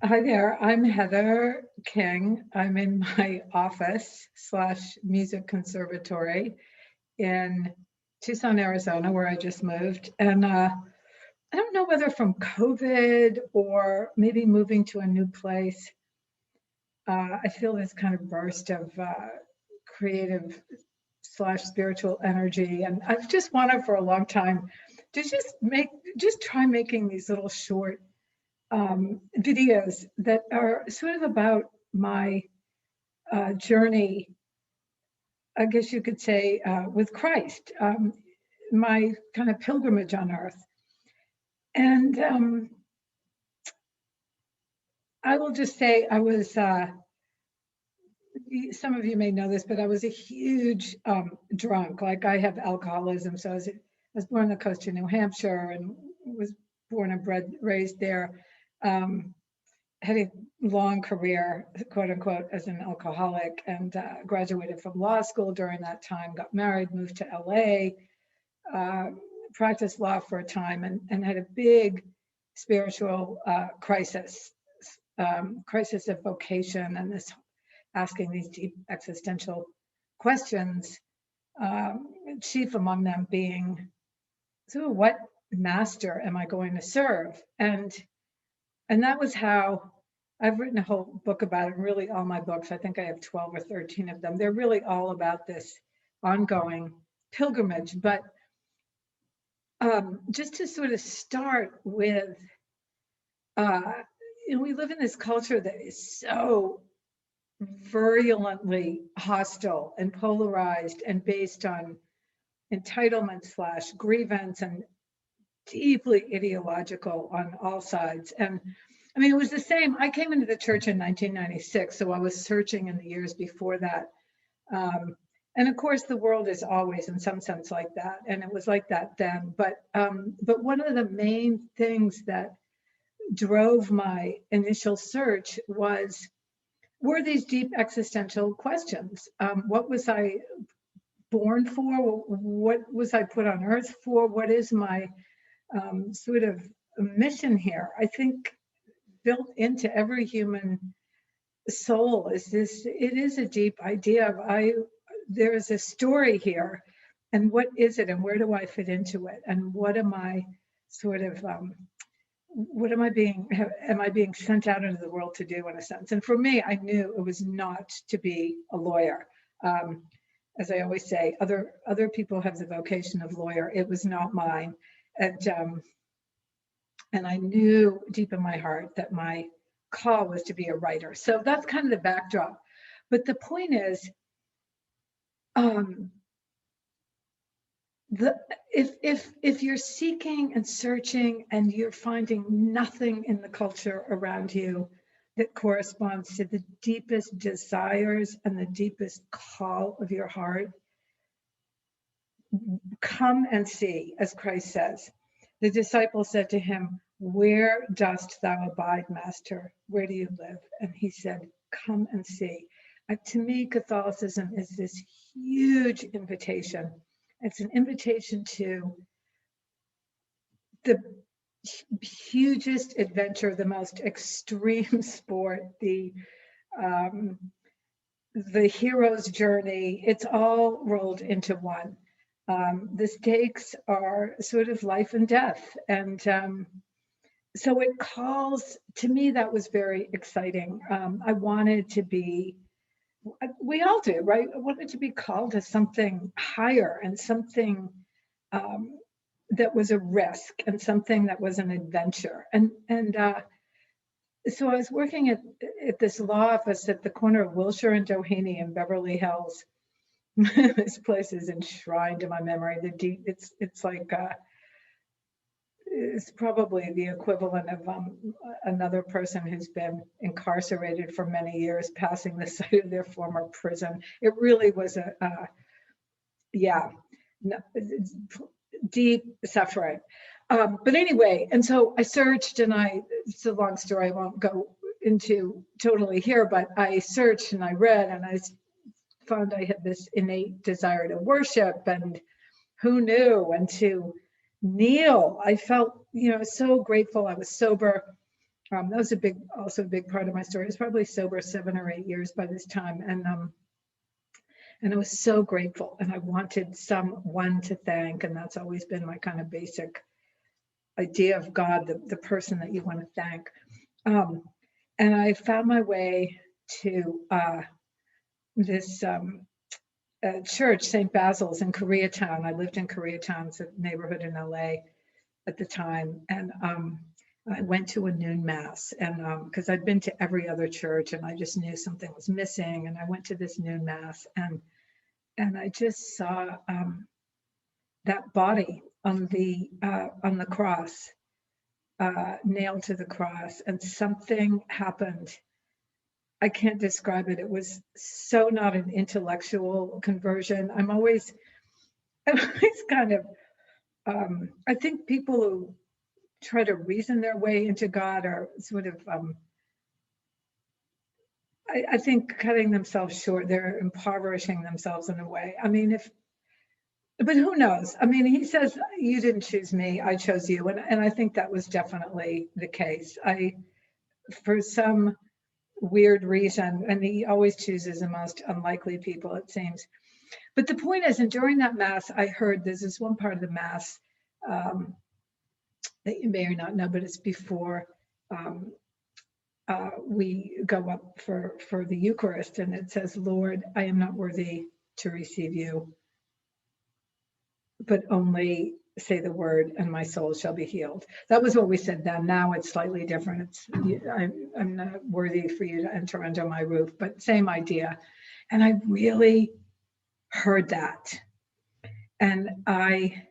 Hi there, I'm Heather King. I'm in my office slash music conservatory in Tucson, Arizona, where I just moved. And I don't know whether from COVID or maybe moving to a new place, I feel this kind of burst of creative slash spiritual energy. And I've just wanted for a long time to just try making these little short videos that are sort of about my journey, I guess you could say, with Christ, my kind of pilgrimage on earth. And I will just say, some of you may know this, but I was a huge drunk. Like I have alcoholism. So I was born on the coast of New Hampshire and was born and raised there. Had a long career, quote unquote, as an alcoholic, and graduated from law school during that time, got married, moved to LA, practiced law for a time, and had a big spiritual crisis of vocation, and this asking these deep existential questions, chief among them being, so what master am I going to serve? And that was how I've written a whole book about it. Really, all my books, I think I have 12 or 13 of them. They're really all about this ongoing pilgrimage. But just to sort of start with, uh, we live in this culture that is so virulently hostile and polarized and based on entitlement slash grievance and deeply ideological on all sides. And I mean, it was the same. I came into the church in 1996, so I was searching in the years before that. And of course, the world is always, in some sense, like that, and it was like that then. But one of the main things that drove my initial search were these deep existential questions. What was I born for? What was I put on earth for? What is my sort of mission here? I think built into every human soul is this, it is a deep idea of there is a story here, and what is it, and where do I fit into it, and what am I sort of what am I being sent out into the world to do, in a sense? And for me, I knew it was not to be a lawyer. um, as I always say, other people have the vocation of lawyer. It was not mine. And I knew deep in my heart that my call was to be a writer. So that's kind of the backdrop. But the point is, um, the if you're seeking and searching and you're finding nothing in the culture around you that corresponds to the deepest desires and the deepest call of your heart, come and see, as Christ says. The disciples said to him, "Where dost thou abide, Master? Where do you live?" And he said, "Come and see." To me, Catholicism is this huge invitation. It's an invitation to the hugest adventure, the most extreme sport, um, the hero's journey. It's all rolled into one. The stakes are sort of life and death. And so it calls, to me, that was very exciting. I wanted to be, we all do, right? I wanted to be called to something higher and something um, that was a risk and something that was an adventure. And so I was working at this law office at the corner of Wilshire and Doheny in Beverly Hills. This place is enshrined in my memory. It's like it's probably the equivalent of another person who's been incarcerated for many years passing the site of their former prison. It really was yeah, no, deep suffering. But anyway, and so I searched, and it's a long story, I won't go into totally here, but I searched and I read, and I found I had this innate desire to worship, and who knew, and to kneel. I felt, so grateful. I was sober. That was also a big part of my story. I was probably sober 7 or 8 years by this time, and I was so grateful, and I wanted someone to thank, and that's always been my kind of basic idea of God, the person that you want to thank. And I found my way to this church, St. Basil's in Koreatown. I lived in Koreatown, it's a neighborhood in LA at the time, and I went to a noon mass, and because I'd been to every other church, and I just knew something was missing, and I went to this noon mass, and I just saw that body on the cross, nailed to the cross, and something happened. I can't describe it. It was so not an intellectual conversion. I'm always kind of, I think people who try to reason their way into God are sort of, I think cutting themselves short. They're impoverishing themselves in a way. I mean, but who knows? I mean, he says, you didn't choose me, I chose you. And I think that was definitely the case. For some weird reason, and he always chooses the most unlikely people, it seems. But the point is, and during that mass, I heard there's this one part of the mass that you may or not know, but it's before we go up for the Eucharist, and it says, Lord, I am not worthy to receive you, but only say the word and my soul shall be healed. That was what we said then. Now it's slightly different. I'm not worthy for you to enter under my roof, but same idea. And I really heard that. And I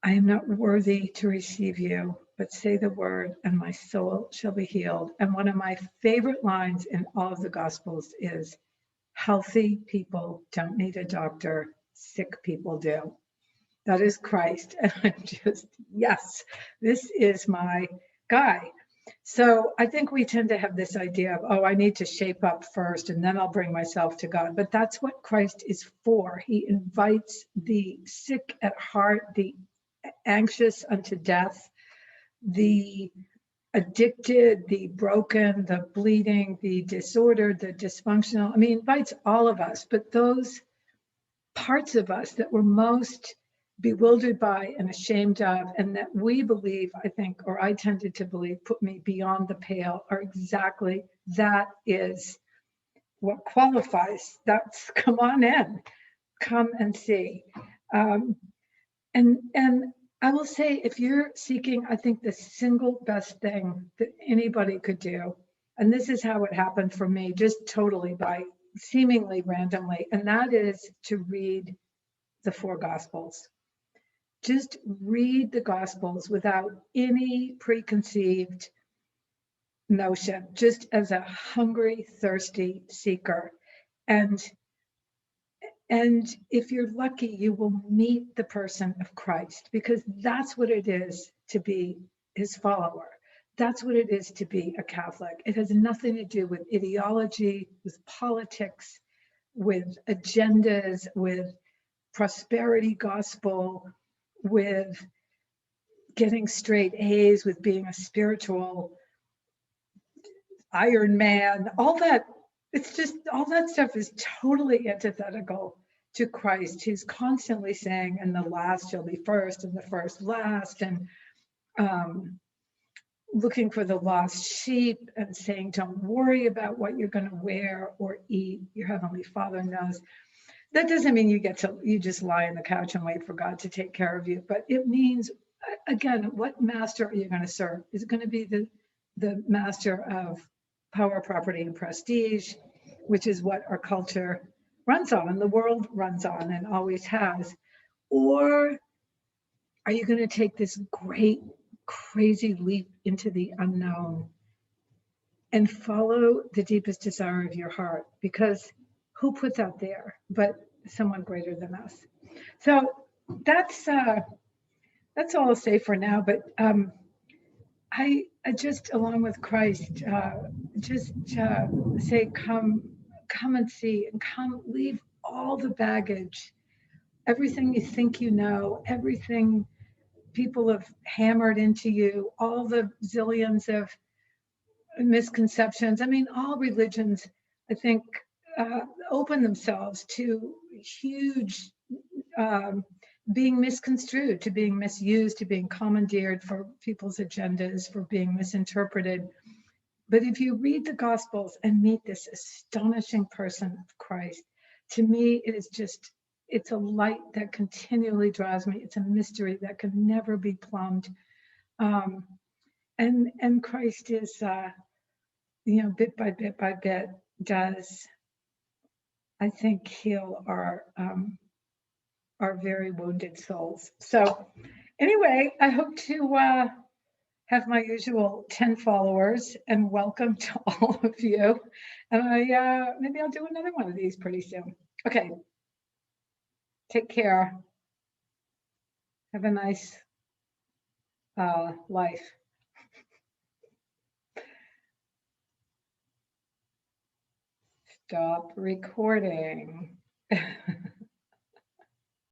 am not worthy to receive you, but say the word and my soul shall be healed. And one of my favorite lines in all of the Gospels is, healthy people don't need a doctor, sick people do. That is Christ. And I'm just, yes, this is my guy. So I think we tend to have this idea of, oh, I need to shape up first and then I'll bring myself to God. But that's what Christ is for. He invites the sick at heart, the anxious unto death, the addicted, the broken, the bleeding, the disordered, the dysfunctional. I mean, he invites all of us, but those parts of us that we're most bewildered by and ashamed of, and that we believe, I think, or I tended to believe, put me beyond the pale, are exactly, that is what qualifies. That's, come on in, come and see. And I will say, if you're seeking, I think the single best thing that anybody could do, and this is how it happened for me, just totally by seemingly randomly, and that is to read the 4 Gospels. Just read the Gospels without any preconceived notion, just as a hungry, thirsty seeker. And if you're lucky, you will meet the person of Christ, because that's what it is to be his follower. That's what it is to be a Catholic. It has nothing to do with ideology, with politics, with agendas, with prosperity gospel, with getting straight A's, with being a spiritual Iron Man, all that. It's just, all that stuff is totally antithetical to Christ. He's constantly saying, and the last shall be first and the first last, and looking for the lost sheep, and saying, don't worry about what you're going to wear or eat. Your Heavenly Father knows. That doesn't mean you just lie on the couch and wait for God to take care of you, but it means, again, what master are you going to serve? Is it going to be the master of power, property, and prestige, which is what our culture runs on and the world runs on and always has? Or are you going to take this great, crazy leap into the unknown and follow the deepest desire of your heart? Because who put that there but someone greater than us? So that's all I'll say for now. But I just, along with Christ, just say, come and see, and come, leave all the baggage, everything you think you know, everything people have hammered into you, all the zillions of misconceptions. I mean, all religions, I think, open themselves to huge being misconstrued, to being misused, to being commandeered for people's agendas, for being misinterpreted. But if you read the Gospels and meet this astonishing person of Christ, to me, it is just, it's a light that continually draws me. It's a mystery that can never be plumbed. And Christ is, bit by bit by bit, does, I think, heal our very wounded souls. So anyway, I hope to have my usual 10 followers, and welcome to all of you. And maybe I'll do another one of these pretty soon. Okay. Take care. Have a nice life. Stop recording.